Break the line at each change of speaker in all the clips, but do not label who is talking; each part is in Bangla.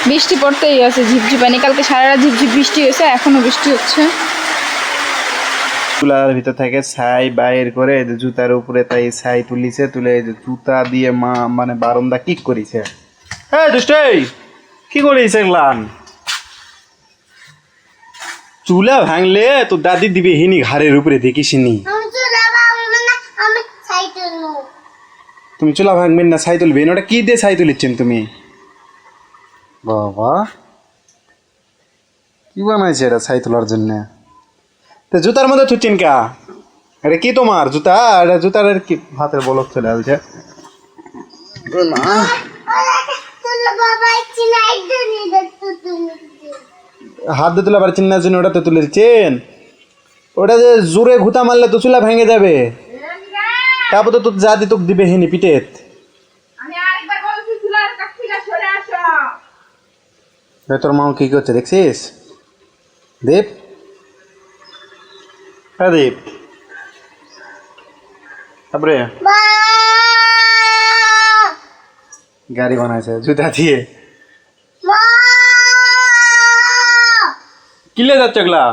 বৃষ্টি পড়তেই আছে ঝিপঝিপানি, কালকে সারা রাত ঝিপঝিপ বৃষ্টি হয়েছে, এখনো বৃষ্টি হচ্ছে।
চুলার ভিতর থেকে ছাই বাইর করে জুতার উপরে তাই ছাই তুলিছে, তুলে জুতা দিয়ে মা মানে বারান্দা কিক করিছে। হ্যাঁ দুষ্টই কি করিস এগুলান? চুলা ভাঙলে তো দাদি দিবে হিনি ঘাড়ের উপরে দেখিসনি। তুমি চুলা ভাঙবেন না ছাই তুলবেন? ওটা কি দিয়ে ছাই তুলিচ্ছেন তুমি? বাবা কি বানাইছে এটা ছাই তোলার জন্য? তো জুতার মধ্যে থুচ্ছেন কা? এটা কি তোমার জুতা? এটা জুতার কি হাতের বলক চলে আসছে? হাত দিয়ে তুলে পারছেন না জন্য ওটা তো তুলে দিচ্ছেন। ওটা যে জোরে ঘুতা মারলে তো চুলা ভেঙে যাবে। তারপর তো যা দি তোক দিবে হিনি পিটেত। তোর মা কি করছে দেখছিস? দীপ, হ্যাঁ দীপ, তারপরে গাড়ি বানাইছে জুতা দিয়ে। কিলে যাচ্ছে ওগুলা?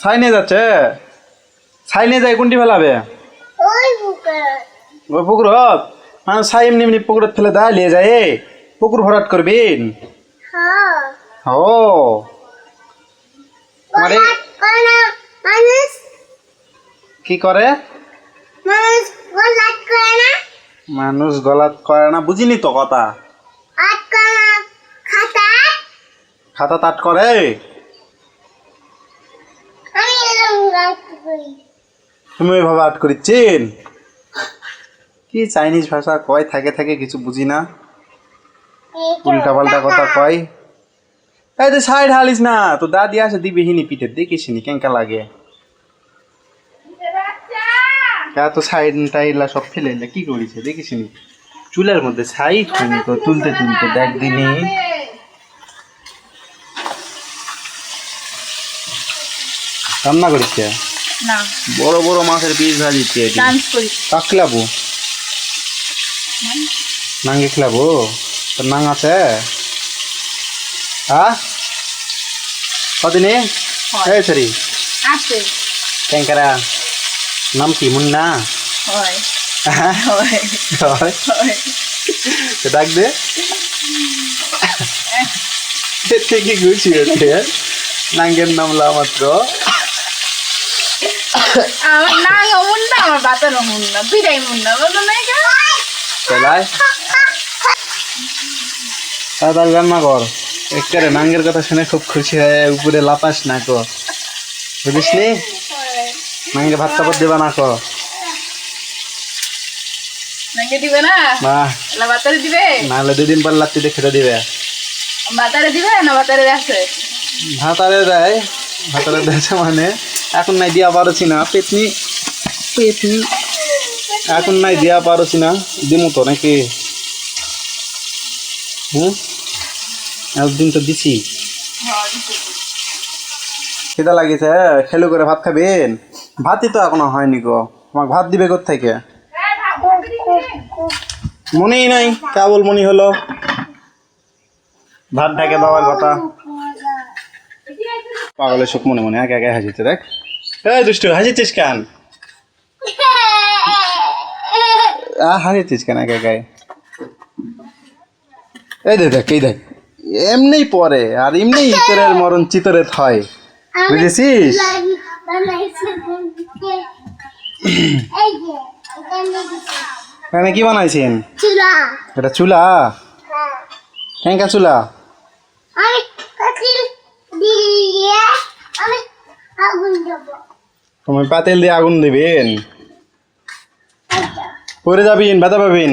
ছাই নিয়ে যাচ্ছে? ছাই নিয়ে যায় কোনটি ফেলাবে? ওই পুকুর মানে ছাই এমনি এমনি পুকুরত ফেলে দেয় নিয়ে যায়? পুকুর ভরাট করবেন? ও মানে কি করে? মানুষ গলাত করে না, বুঝিনি তো কথা। খাতা তাট করে? তুমি ওইভাবে আট করিচ্ছেন? কি চাইনিজ ভাষা কয় থাকে থাকে কিছু বুঝি না, উল্টা পাল্টা কথা কয়। এই তো সাইড হালিস না, তো দাদি আসে দিবে হিনি পিঠে দেখিসনি কেঙ্কা লাগে। তো সাইড টাইলা সব ফেলে কি করেছে দেখিসনি? চুলের মধ্যে ছাই হয়নি তো তুলতে তুলতে দেখ দিনি। রান্না করিছে
না,
বড় বড় মাছের পিস ভাজিছে। কাকলাবো নাঙ্গে খেলাবো? তোর নাং আছে? হ্যাঁ কদিনে সরি
আছে
ট্যাঙ্কারা নাম কি মুন্না? ডাক দে ঠিকই খুশি হচ্ছে নাঙ্গের নামলা মাত্র।
আমার নাঙ্গ মুন্না, আমার বাতারও মুন্না, দুইটাই মুন্না, বলো না?
তাড়াতাড়ি রান্না কর। একেবারে নাঙ্গের কথা শুনে খুব খুশি হয়ে উপরে লাপাস না কো, বুঝিস নি? নাঙ্গে ভাত কাপড় দেবা না কো?
নাঙ্গে দিবে না? না বাতারে দিবে?
নাহলে দুদিন পর লাত্তিতে খেতে দিবে।
বাতারে দিবে না বাতারে আছে?
ভাতারে দেয়, ভাতারে দেয় মানে এখন নাই দিয়া পারছি না। পেতনি পেতনি এখন নাই দিয়া পারছি না, দিমু তো নাকি? একদিন তো দিছি। খিদা লাগিয়েছে, খেলু করে ভাত খাবেন? ভাতই তো এখনো হয়নি গো, আমাকে ভাত দিবে কোত্থেকে? মনেই নাই, কেবল মনে হলো ভাত ঢাকে দেওয়ার কথা। পাগলের সুখ মনে মনে একে একে হাসিছে দেখ। এই দুষ্টু হাসিছিস কেন? হাসিছিস কেন একে একে? এই দেখ এই দেখ, এমনি পরে আর এমনি ইতরের মরণ চিতরে হয়, বুঝেছিস? এখানে কি বানাইছেন? এটা চুলা? কেঙ্কা চুলা? তুমি পাতিল দিয়ে আগুন দিবেন? পরে যাবেন, ব্যথা পাবেন।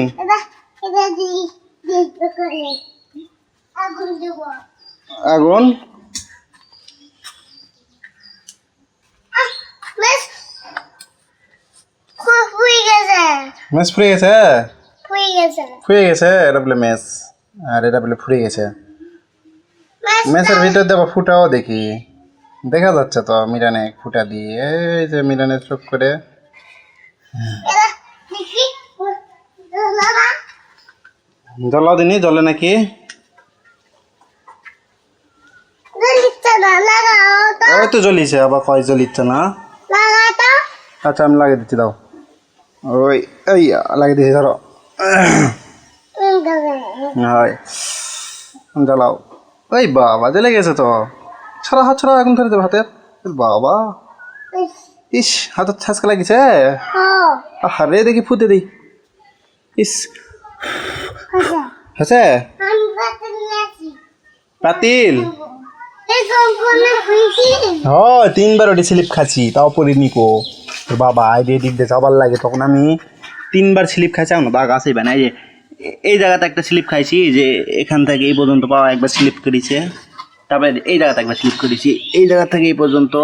আগুন মেস ফুয়ে গেছে? ফুয়ে গেছে এটা বলে মেস, আর এটা বলে ফুয়ে গেছে। মেসের ভিতর দেবো ফুটাও দেখি, দেখা যাচ্ছে তো মিরানে ফুটা দিয়ে, এই যে মিরানের চোখ করে। জ্বলাও দিনি, জ্বলে নাকি? এই তো জ্বলিছে আবার কয় জ্বলিচ্ছে না আচ্ছা আমি লাগিয়ে দিচ্ছি দাও ওই এই লাগিয়ে দিচ্ছি ধরো হয় জ্বালাও ওই বাবা জ্বলে গেছে তো ছড়া হাত ছড়া এখন ধরে দেবো হাতের বাবা ইস হাতের ছাঁচকা লাগিয়েছে আরে দেখি ফুটে দিই ইস হচ্ছে পাতিল হ্যাঁ 3বার ওটি স্লিপ খাচ্ছি তাও পরে নিকো তোর বাবা আইডিয়া দিক দিয়ে যাবার লাগে তখন আমি 3বার স্লিপ খাইছি না দাগ আসেই না এই যে এই জায়গাতে একটা স্লিপ খাইছি যে এখান থেকে এই পর্যন্ত পাওয়া একবার স্লিপ করেছে তারপরে এই জায়গাতে একবার স্লিপ করেছি এই জায়গা থেকে এই পর্যন্ত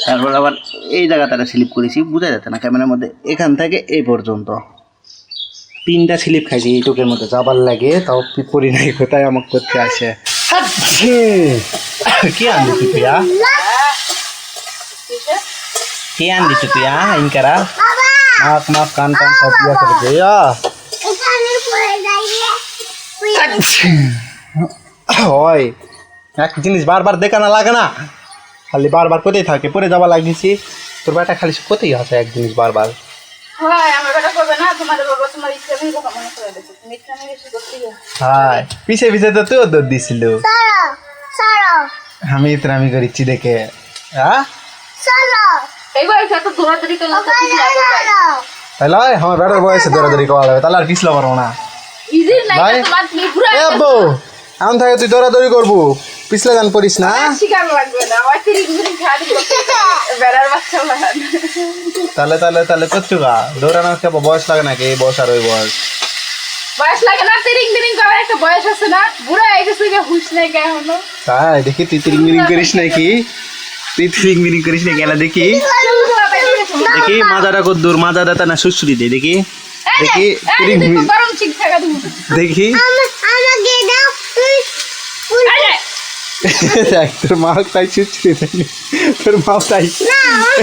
তারপর আবার এই জায়গাতে একটা স্লিপ করেছি বোঝা যাচ্ছে না ক্যামেরার মধ্যে এখান থেকে এই পর্যন্ত 3টা স্লিপ খাইছি এইটুকের মধ্যে যাবার লাগে তাও পরি নাই কোথায় আমাকে করতে আসে কি আনলি তুই কি আনলি তুই ইনকারা নাক নাক কান কান সব ইয়া করে দে ওই এক জিনিস বারবার দেখা না লাগে না খালি বারবার কোথায় থাকে পরে যাওয়া লাগিয়েছি তোর বেটা খালি কোথায় আছে এক জিনিস বারবার হ্যাঁ পিছে পিছে তো তুইও দৌড় দিছিল আমি ইতরামি করেছি দেখে হ্যাঁ তাহলে আমার বেটার বয়সে দৌড়াদৌড়ি করা যাবে তাহলে আর পিছলা পারবো না ভাই এমন থাকে তুই দৌড়াদৌড়ি করবো পিছলে গান পড়িস না তাহলে তাহলে তাহলে করছো গা দৌড়ানোর কে বয়স লাগে নাকি এই বয়স আর ওই বয়স
লাগে না তিরিং তিরিং করার একটা বয়স আছে না বুড়া হয়ে গেছে হুশ নেই কে এখনো
তাই দেখি তুই তিরিং মিরিং করিস নাকি তুই তিরিং মিরিং করিস না গেলা দেখি দেখি মাজাটা কত দূর মাজাটা তা না সুসুরি দে দেখি দেখি তিরিং দেখি দেখ তোর মা তাই সুসুরি দেয়নি তোর মা তাই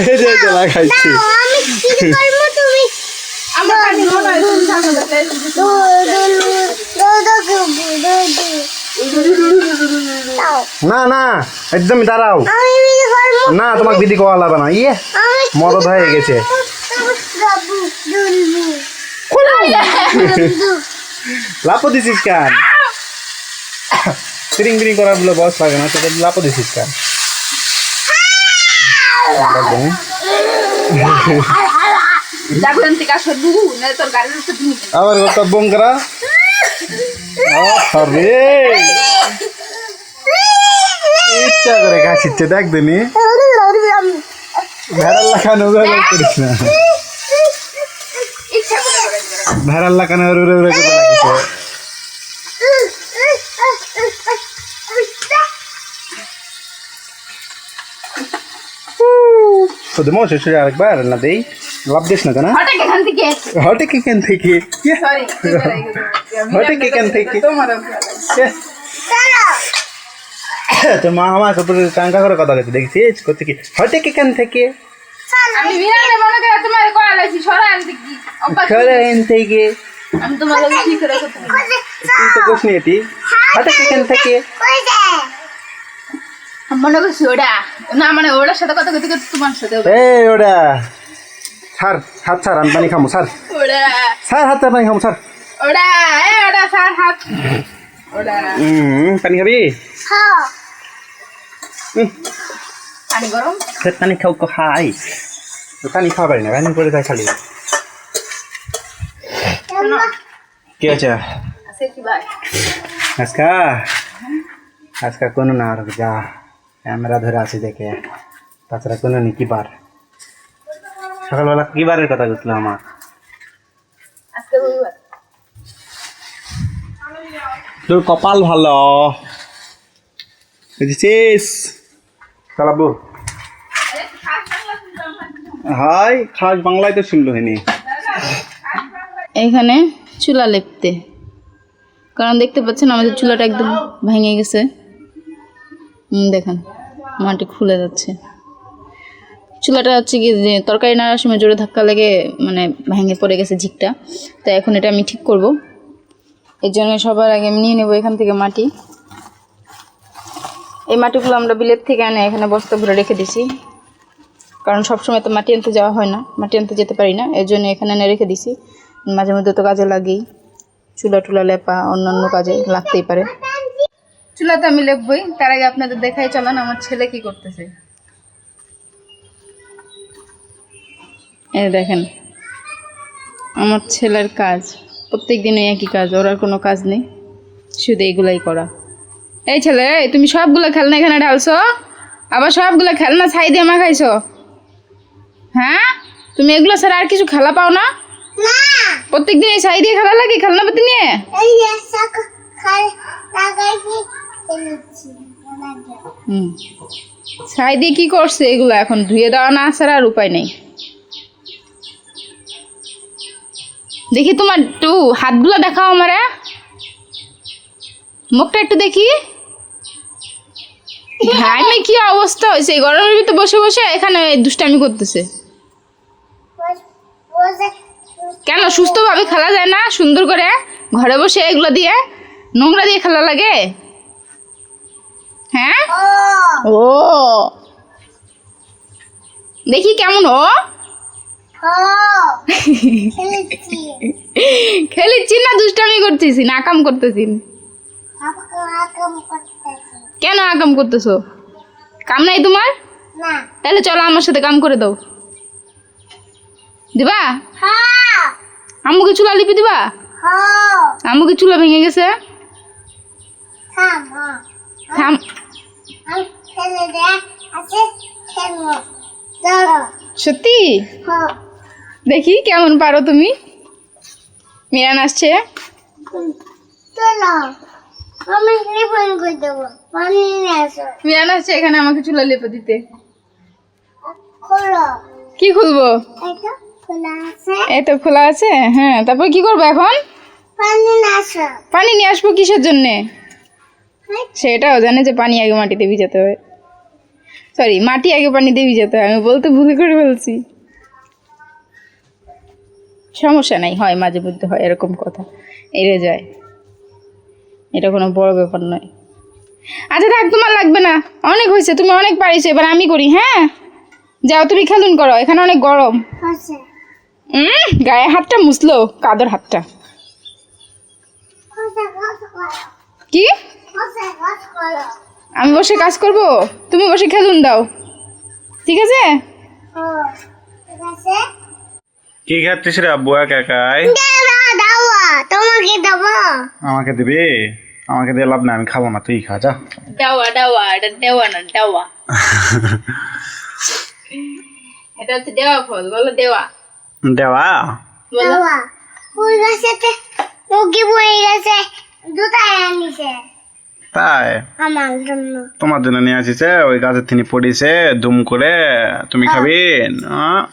এই যে লাগাইছি না না একদম দাঁড়াও না তোমাকে দিদি কোয়া লাগবে না ইয়ে মরদ হয়ে গেছে লাপো দিছিস কেন তিরিং বিরিং করার বলে বয়স লাগে না তোকে লাপো দিছিস কেন আবার কথা বোন করা ইচ্ছা করে কাশিচ্ছে দেখ দিনি ভেড়ার লাগানো করিস না ভেড়ার লাগানো লাগিছে তোদের মনে শেষ আরেকবার না দেই লাভ দিস না কেন হটে কেন থেকে হটে কেন থেকে তোর মা আমার কাঙ্কা করে কথা বলছে দেখছিস করছে কি হটে কেন থেকে তুই তো কোশ নিয়ে হটে কেন থেকে
মনে করছি ওটা না মানে ওটার সাথে কথা কইতে তোমার সাথে
ওটা স্যার হাত স্যার আমি পানি খামো স্যার স্যার হাত পানি খামো স্যার
ওটা ওটা স্যার হাত ওটা
পানি খাবি
পানি গরম
পানি খাও খাই পানি খাওয়া পারি না পানি করে যায় খালি কি আছে আজকা কোনো না আর যা ক্যামেরা ধরে আছি দেখে তাছাড়া কোনো নি কি বার সকালবেলা কি বারের কথা বলছিল আমার তোর কপাল ভালো বুঝেছিস চালাবো হাই খাস বাংলায় তো শুনলো হয়নি
এইখানে চুলা লেপতে কারণ দেখতে পাচ্ছেন আমাদের চুলাটা একদম ভেঙে গেছে দেখেন মাটি খুলে যাচ্ছে চুলাটা হচ্ছে কি যে তরকারি নাড়ার সময় জোরে ধাক্কা লেগে মানে ভেঙে পড়ে গেছে ঝিকটা তাই এখন এটা আমি ঠিক করব এর জন্য সবার আগে আমি নিয়ে নেব এখান থেকে মাটি এই মাটিগুলো আমরা বিলেত থেকে এনে এখানে বস্তা ভরে রেখে দিছি, কারণ সবসময় তো মাটি আনতে যাওয়া হয় না, মাটি আনতে যেতে পারি না, এর জন্য এখানে এনে রেখে দিছি। মাঝে মধ্যে তো কাজে লাগেই, চুলা টুলা লেপা অন্যান্য কাজে লাগতেই পারে। চুলাতে আমি লেপবই, তার আগে আপনাদের দেখাই চলেন আমার ছেলে কি করতেছে। এই দেখেন আমার ছেলের কাজ, প্রত্যেক দিনই একই কাজ, ওর আর কোনো কাজ নেই, শুধু এইগুলাই করা। এই ছেলে, তুমি সবগুলো খেলনা এখানে ঢালছো, আবার সবগুলো খেলনা ছাই দিয়ে মাখাইছো। হ্যাঁ, তুমি এগুলো ছাড়া আর কিছু খেলা পাও না? প্রত্যেকদিন এই ছাই দিয়ে খেলা লাগে খেলনাপাতি নিয়ে? ছাই দিয়ে কি করছে এগুলো? এখন ধুয়ে দেওয়া না ছাড়া আর উপায় নেই। দেখি তোমার একটু হাতগুলো দেখাও আমারে, মুখটা একটু দেখি। ঘামে কি অবস্থা হয়েছে, গরমের ভিতরে বসে বসে এখানে দুষ্টামি করতেছে। কেন সুস্থভাবে খেলা যায় না? সুন্দর করে ঘরে বসে এগুলো দিয়ে নোংরা দিয়ে খেলা লাগে? হ্যাঁ, ও দেখি কেমন ও খেলিছি না দুষ্টামি করতেছি না আকাম করতেছি? কেন আকাম করতেছো? কাম নাই তোমার? তাহলে চলো আমার সাথে কাম করে দাও। দিবা? আম্মুকে চুলা লিপি দিবা? আম্মুকে চুলা ভেঙে গেছে। থাম, সত্যি? দেখি কেমন পারো তুমি। মিরান আসছে, মিরান আসছে এখানে আমাকে চুলা লেপে দিতে। কি খুলবো? এই তো খোলা আছে। হ্যাঁ, তারপর কি করবো এখন? পানি নিয়ে আসবো কিসের জন্যে? সেটাও জানে যে পানি আগে মাটিতে ভিজাতে হয়, সরি মাটি আগে পানিতে ভিজাতে হয়, আমি বলতে ভুল করে বলছি। সমস্যা নাই, হয় মাঝে মধ্যে হয় এরকম কথা, এড়ে যায়, এটা কোনো বড় ব্যাপার নয়। আচ্ছা থাক, তোমার লাগবে না, অনেক হয়েছে, তুমি অনেক পারিছো, এবার আমি করি। হ্যাঁ যাও, তুমি খেলুন করো, এখানে অনেক গরম। গায়ে হাতটা মুছলো, কাদর হাতটা। কি? আমি বসে কাজ করব, তুমি বসে খেলুন দাও, ঠিক আছে?
কি খাচ্ছিস রে আব্বু একাই? আমাকে দিবি? আমাকে দিয়ে লাভ না, আমি খাবো না, তুই খা যা।
ডাওয়া ডাওয়া, এটা দেওয়া না ডাওয়া। এটা হচ্ছে দেওয়া ফল, বলো দেওয়া।
দেওয়া? তাই
আমার জন্য
তোমার জন্য নিয়ে আসিছে, ওই গাছের থেকে পড়িছে দুম করে, তুমি খাবি?